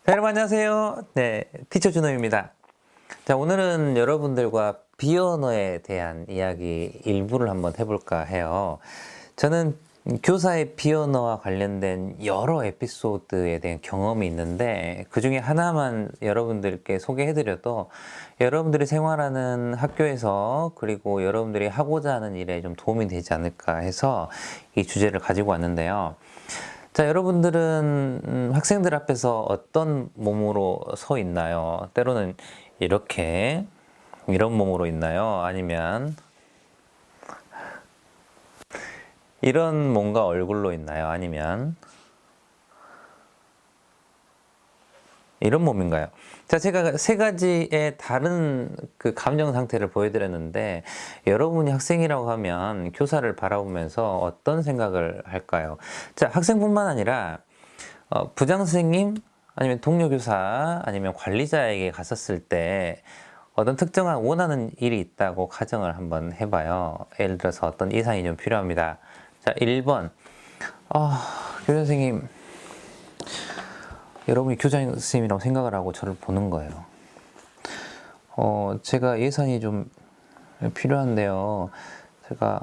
자, 여러분 안녕하세요. 네, 티처 준호입니다. 자, 오늘은 여러분들과 비언어에 대한 이야기 일부를 한번 해볼까 해요. 저는 교사의 비언어와 관련된 여러 에피소드에 대한 경험이 있는데 그 중에 하나만 여러분들께 소개해드려도 여러분들이 생활하는 학교에서 그리고 여러분들이 하고자 하는 일에 좀 도움이 되지 않을까 해서 이 주제를 가지고 왔는데요. 자, 여러분들은 학생들 앞에서 어떤 몸으로 서 있나요? 때로는 이렇게 이런 몸으로 있나요? 아니면 이런 몸과 얼굴로 있나요? 아니면 이런 몸인가요? 자, 제가 세 가지의 다른 그 감정 상태를 보여드렸는데 여러분이 학생이라고 하면 교사를 바라보면서 어떤 생각을 할까요? 자, 학생뿐만 아니라 부장 선생님 아니면 동료 교사 아니면 관리자에게 갔었을 때 어떤 특정한 원하는 일이 있다고 가정을 한번 해봐요. 예를 들어서 어떤 예산이 좀 필요합니다. 자, 1번 교장 선생님, 여러분이 교장 선생님이라고 생각을 하고 저를 보는 거예요. 제가 예산이 좀 필요한데요. 제가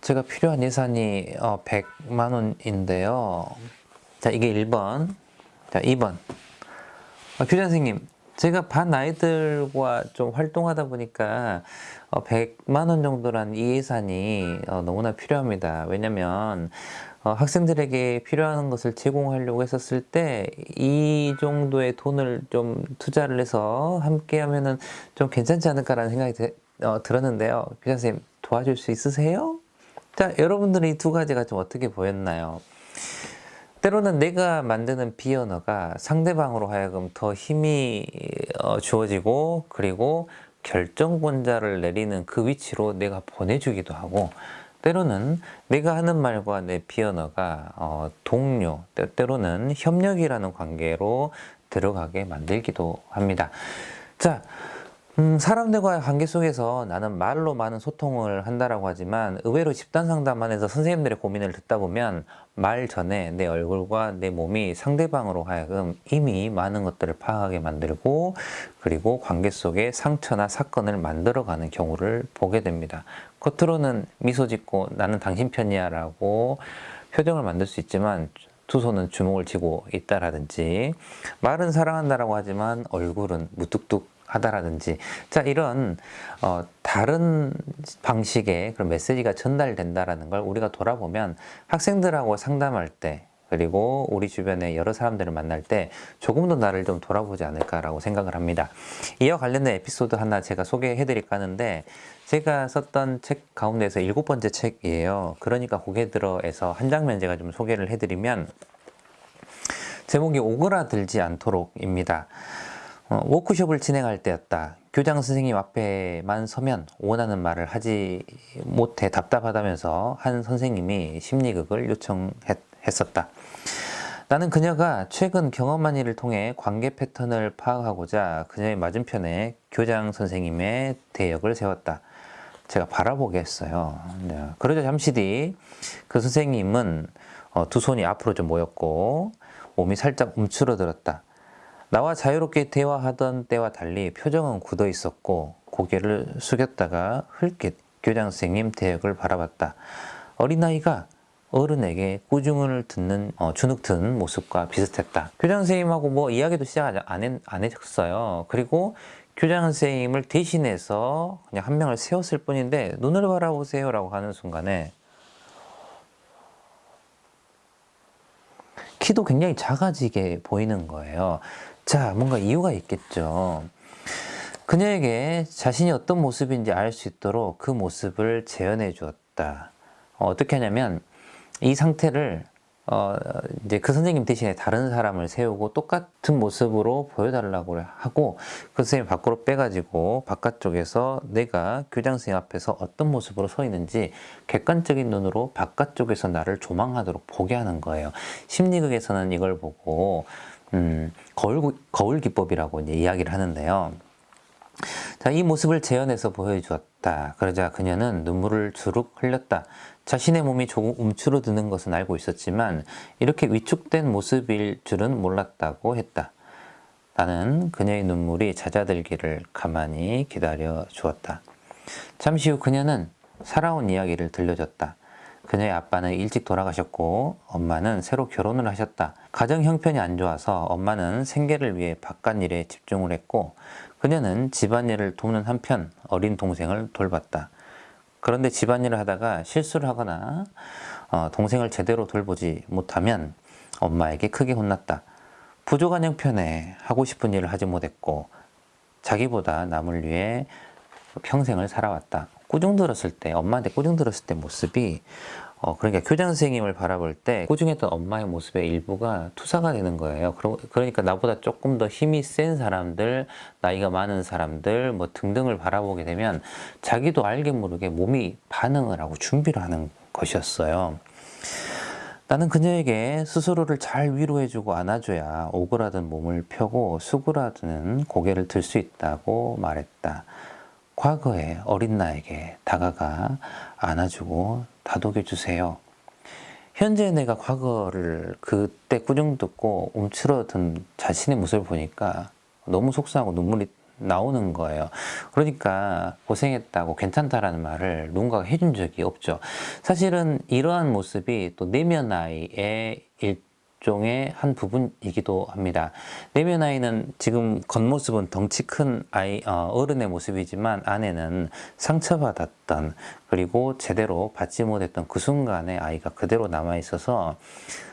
제가 필요한 예산이 100만 원인데요. 자, 이게 1번. 자, 2번. 교장 선생님, 제가 반 아이들과 좀 활동하다 보니까 100만 원 정도란 이 예산이 너무나 필요합니다. 왜냐면 학생들에게 필요한 것을 제공하려고 했었을 때 이 정도의 돈을 좀 투자를 해서 함께 하면은 좀 괜찮지 않을까라는 생각이 들었는데요. 교장 선생님, 도와줄 수 있으세요? 자, 여러분들은 이 두 가지가 좀 어떻게 보였나요? 때로는 내가 만드는 비언어가 상대방으로 하여금 더 힘이 주어지고 그리고 결정권자를 내리는 그 위치로 내가 보내주기도 하고 때로는 내가 하는 말과 내 비언어가 동료, 때로는 협력이라는 관계로 들어가게 만들기도 합니다. 자, 사람들과의 관계 속에서 나는 말로 많은 소통을 한다라고 하지만 의외로 집단 상담만해서 선생님들의 고민을 듣다 보면 말 전에 내 얼굴과 내 몸이 상대방으로 하여금 이미 많은 것들을 파악하게 만들고 그리고 관계 속에 상처나 사건을 만들어가는 경우를 보게 됩니다. 겉으로는 미소 짓고 나는 당신 편이야 라고 표정을 만들 수 있지만 두 손은 주먹을 쥐고 있다라든지 말은 사랑한다라고 하지만 얼굴은 무뚝뚝 하다라든지 자 이런 다른 방식의 그런 메시지가 전달된다라는 걸 우리가 돌아보면 학생들하고 상담할 때 그리고 우리 주변에 여러 사람들을 만날 때 조금 더 나를 좀 돌아보지 않을까라고 생각을 합니다. 이와 관련된 에피소드 하나 제가 소개해 드릴까 하는데 제가 썼던 책 가운데서 7번째 책이에요. 그러니까 고개 들어에서 한 장면 제가 좀 소개를 해드리면 제목이 오그라들지 않도록입니다. 워크숍을 진행할 때였다. 교장 선생님 앞에만 서면 원하는 말을 하지 못해 답답하다면서 한 선생님이 심리극을 요청했었다. 나는 그녀가 최근 경험한 일을 통해 관계 패턴을 파악하고자 그녀의 맞은편에 교장 선생님의 대역을 세웠다. 제가 바라보게 했어요. 그러자 잠시 뒤 그 선생님은 두 손이 앞으로 좀 모였고 몸이 살짝 움츠러들었다. 나와 자유롭게 대화하던 때와 달리 표정은 굳어 있었고 고개를 숙였다가 흘낏 교장 선생님 대역을 바라봤다. 어린아이가 어른에게 꾸중을 듣는 주눅 든 모습과 비슷했다. 교장 선생님하고 뭐 이야기도 시작 안 해줬어요. 그리고 교장 선생님을 대신해서 그냥 한 명을 세웠을 뿐인데 눈을 바라보세요 라고 하는 순간에 키도 굉장히 작아지게 보이는 거예요. 자, 뭔가 이유가 있겠죠. 그녀에게 자신이 어떤 모습인지 알 수 있도록 그 모습을 재현해 주었다. 어떻게 하냐면 이 상태를 이제 그 선생님 대신에 다른 사람을 세우고 똑같은 모습으로 보여달라고 하고 그 선생님 밖으로 빼가지고 바깥쪽에서 내가 교장 선생님 앞에서 어떤 모습으로 서 있는지 객관적인 눈으로 바깥쪽에서 나를 조망하도록 보게 하는 거예요. 심리극에서는 이걸 보고 거울 기법이라고 이제 이야기를 하는데요. 자, 이 모습을 재현해서 보여주었다. 했다. 그러자 그녀는 눈물을 주룩 흘렸다. 자신의 몸이 조금 움츠러드는 것은 알고 있었지만 이렇게 위축된 모습일 줄은 몰랐다고 했다. 나는 그녀의 눈물이 잦아들기를 가만히 기다려 주었다. 잠시 후 그녀는 살아온 이야기를 들려줬다. 그녀의 아빠는 일찍 돌아가셨고 엄마는 새로 결혼을 하셨다. 가정 형편이 안 좋아서 엄마는 생계를 위해 바깥일에 집중을 했고 그녀는 집안일을 돕는 한편 어린 동생을 돌봤다. 그런데 집안일을 하다가 실수를 하거나 동생을 제대로 돌보지 못하면 엄마에게 크게 혼났다. 부족한 형편에 하고 싶은 일을 하지 못했고 자기보다 남을 위해 평생을 살아왔다. 꾸중 들었을 때, 엄마한테 꾸중 들었을 때 모습이 그러니까 교장 선생님을 바라볼 때 꾸중했던 엄마의 모습의 일부가 투사가 되는 거예요. 그러니까 나보다 조금 더 힘이 센 사람들, 나이가 많은 사람들 뭐 등등을 바라보게 되면 자기도 알게 모르게 몸이 반응을 하고 준비를 하는 것이었어요. 나는 그녀에게 스스로를 잘 위로해주고 안아줘야 오그라든 몸을 펴고 수그라드는 고개를 들 수 있다고 말했다. 과거의 어린 나에게 다가가 안아주고 다독여주세요. 현재 내가 과거를 그때 꾸중 듣고 움츠러든 자신의 모습을 보니까 너무 속상하고 눈물이 나오는 거예요. 그러니까 고생했다고 괜찮다라는 말을 누군가가 해준 적이 없죠. 사실은 이러한 모습이 또 내면 아이의 일종의 한 부분이기도 합니다. 내면 아이는 지금 겉모습은 덩치 큰 아이, 어른의 모습이지만 안에는 상처받았던 그리고 제대로 받지 못했던 그 순간의 아이가 그대로 남아 있어서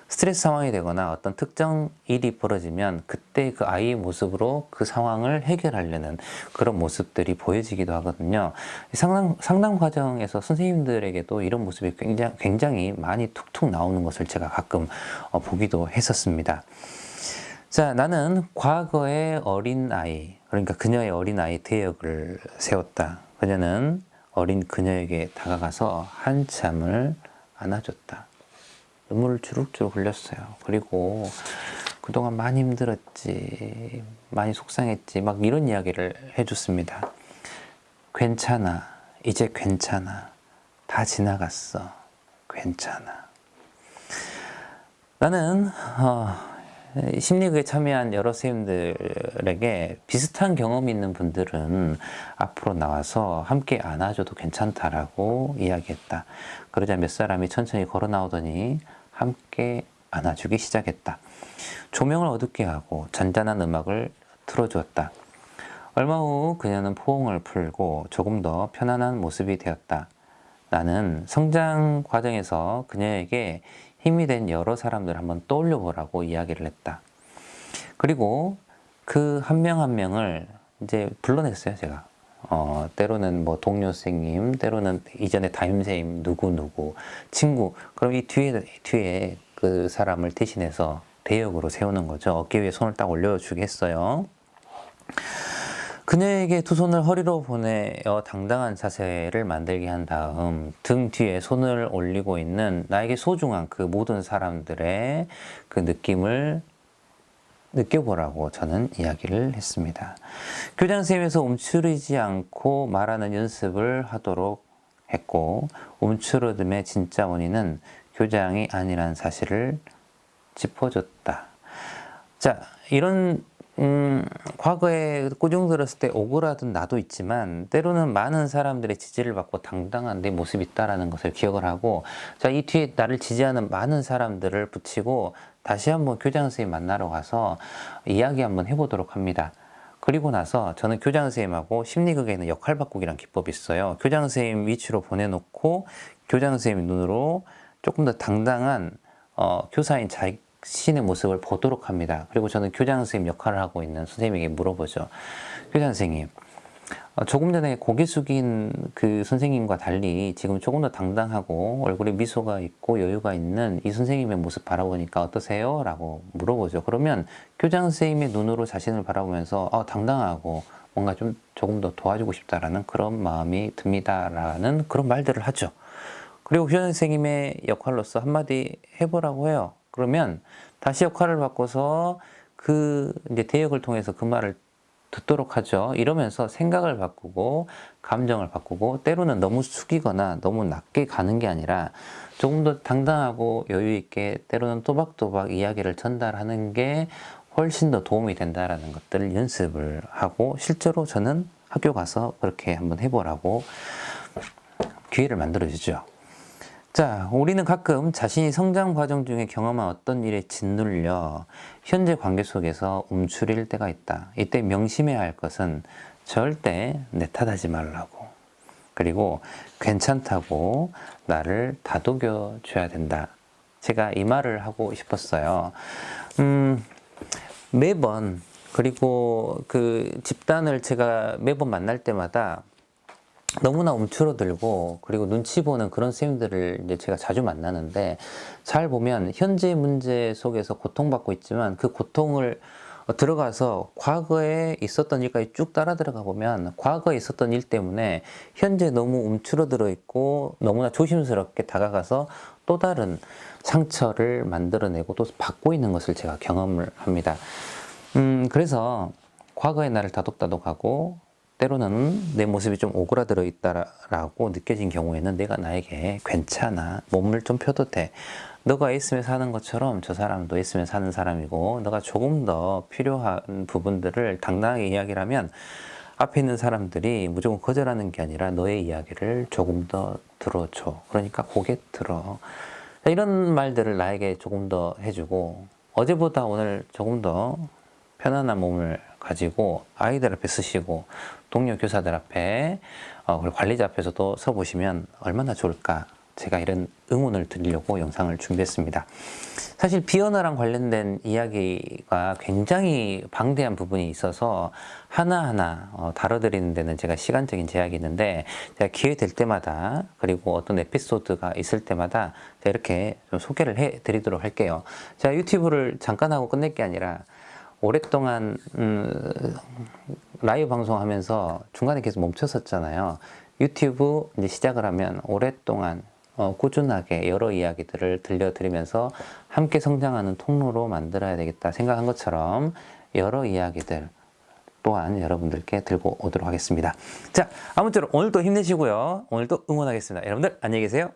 스트레스 상황이 되거나 어떤 특정 일이 벌어지면 그때 그 아이의 모습으로 그 상황을 해결하려는 그런 모습들이 보여지기도 하거든요. 상담 과정에서 선생님들에게도 이런 모습이 굉장히 많이 툭툭 나오는 것을 제가 가끔 보기도 했었습니다. 자, 나는 과거의 어린아이, 그러니까 그녀의 어린아이 대역을 세웠다. 그녀는 어린 그녀에게 다가가서 한참을 안아줬다. 눈물을 주룩주룩 흘렸어요. 그리고 그동안 많이 힘들었지, 많이 속상했지, 막 이런 이야기를 해줬습니다. 괜찮아, 이제 괜찮아, 다 지나갔어, 괜찮아. 나는 심리극에 참여한 여러 선생님들에게 비슷한 경험이 있는 분들은 앞으로 나와서 함께 안아줘도 괜찮다라고 이야기했다. 그러자 몇 사람이 천천히 걸어 나오더니 함께 안아주기 시작했다. 조명을 어둡게 하고 잔잔한 음악을 틀어주었다. 얼마 후 그녀는 포옹을 풀고 조금 더 편안한 모습이 되었다. 나는 성장 과정에서 그녀에게 힘이 된 여러 사람들 한번 떠올려 보라고 이야기를 했다. 그리고 그 한 명 한 명을 이제 불러냈어요, 제가. 때로는 뭐 동료 선생님, 때로는 이전에 담임선생님, 누구, 친구. 그럼 이 뒤에 그 사람을 대신해서 대역으로 세우는 거죠. 어깨 위에 손을 딱 올려주겠어요. 그녀에게 두 손을 허리로 보내어 당당한 자세를 만들게 한 다음 등 뒤에 손을 올리고 있는 나에게 소중한 그 모든 사람들의 그 느낌을 느껴보라고 저는 이야기를 했습니다. 교장 선생님에서 움츠리지 않고 말하는 연습을 하도록 했고 움츠러듦의 진짜 원인은 교장이 아니란 사실을 짚어줬다. 자, 이런 과거에 꾸중 들었을 때 오그라든 나도 있지만 때로는 많은 사람들의 지지를 받고 당당한 내 모습이 있다는 것을 기억을 하고 자, 이 뒤에 나를 지지하는 많은 사람들을 붙이고 다시 한번 교장 선생님 만나러 가서 이야기 한번 해보도록 합니다. 그리고 나서 저는 교장 선생님하고 심리극에는 역할 바꾸기란 기법이 있어요. 교장 선생님 위치로 보내놓고 교장 선생님 눈으로 조금 더 당당한 교사인 자신의 모습을 보도록 합니다. 그리고 저는 교장 선생님 역할을 하고 있는 선생님에게 물어보죠. 교장 선생님, 조금 전에 고개 숙인 그 선생님과 달리 지금 조금 더 당당하고 얼굴에 미소가 있고 여유가 있는 이 선생님의 모습 바라보니까 어떠세요? 라고 물어보죠. 그러면 교장 선생님의 눈으로 자신을 바라보면서 당당하고 뭔가 좀 조금 더 도와주고 싶다라는 그런 마음이 듭니다라는 그런 말들을 하죠. 그리고 교장 선생님의 역할로서 한마디 해보라고 해요. 그러면 다시 역할을 바꿔서 그 이제 대역을 통해서 그 말을 듣도록 하죠. 이러면서 생각을 바꾸고 감정을 바꾸고 때로는 너무 숙이거나 너무 낮게 가는 게 아니라 조금 더 당당하고 여유 있게 때로는 또박또박 이야기를 전달하는 게 훨씬 더 도움이 된다라는 것들을 연습을 하고 실제로 저는 학교 가서 그렇게 한번 해보라고 기회를 만들어주죠. 자, 우리는 가끔 자신이 성장 과정 중에 경험한 어떤 일에 짓눌려 현재 관계 속에서 움츠릴 때가 있다. 이때 명심해야 할 것은 절대 내 탓하지 말라고. 그리고 괜찮다고 나를 다독여 줘야 된다. 제가 이 말을 하고 싶었어요. 매번, 그리고 그 집단을 제가 매번 만날 때마다 너무나 움츠러들고 그리고 눈치 보는 그런 쌤들을 이제 제가 자주 만나는데 잘 보면 현재 문제 속에서 고통받고 있지만 그 고통을 들어가서 과거에 있었던 일까지 쭉 따라 들어가 보면 과거에 있었던 일 때문에 현재 너무 움츠러들어 있고 너무나 조심스럽게 다가가서 또 다른 상처를 만들어내고 또 받고 있는 것을 제가 경험을 합니다. 그래서 과거의 나를 다독다독하고 때로는 내 모습이 좀 오그라들어 있다라고 느껴진 경우에는 내가 나에게 괜찮아, 몸을 좀 펴도 돼. 너가 있으면 사는 것처럼 저 사람도 있으면 사는 사람이고 너가 조금 더 필요한 부분들을 당당하게 이야기를 하면 앞에 있는 사람들이 무조건 거절하는 게 아니라 너의 이야기를 조금 더 들어줘. 그러니까 고개 들어. 이런 말들을 나에게 조금 더 해주고 어제보다 오늘 조금 더 편안한 몸을 가지고 아이들 앞에 쓰시고 동료 교사들 앞에 그리고 관리자 앞에서도 서보시면 얼마나 좋을까. 제가 이런 응원을 드리려고 영상을 준비했습니다. 사실 비언어랑 관련된 이야기가 굉장히 방대한 부분이 있어서 하나하나 다뤄드리는 데는 제가 시간적인 제약이 있는데 제가 기회 될 때마다 그리고 어떤 에피소드가 있을 때마다 제가 이렇게 좀 소개를 해드리도록 할게요. 제가 유튜브를 잠깐 하고 끝낼 게 아니라 오랫동안 라이브 방송하면서 중간에 계속 멈췄었잖아요. 유튜브 이제 시작을 하면 오랫동안 꾸준하게 여러 이야기들을 들려드리면서 함께 성장하는 통로로 만들어야 되겠다 생각한 것처럼 여러 이야기들 또한 여러분들께 들고 오도록 하겠습니다. 자, 아무쪼록 오늘도 힘내시고요. 오늘도 응원하겠습니다. 여러분들 안녕히 계세요.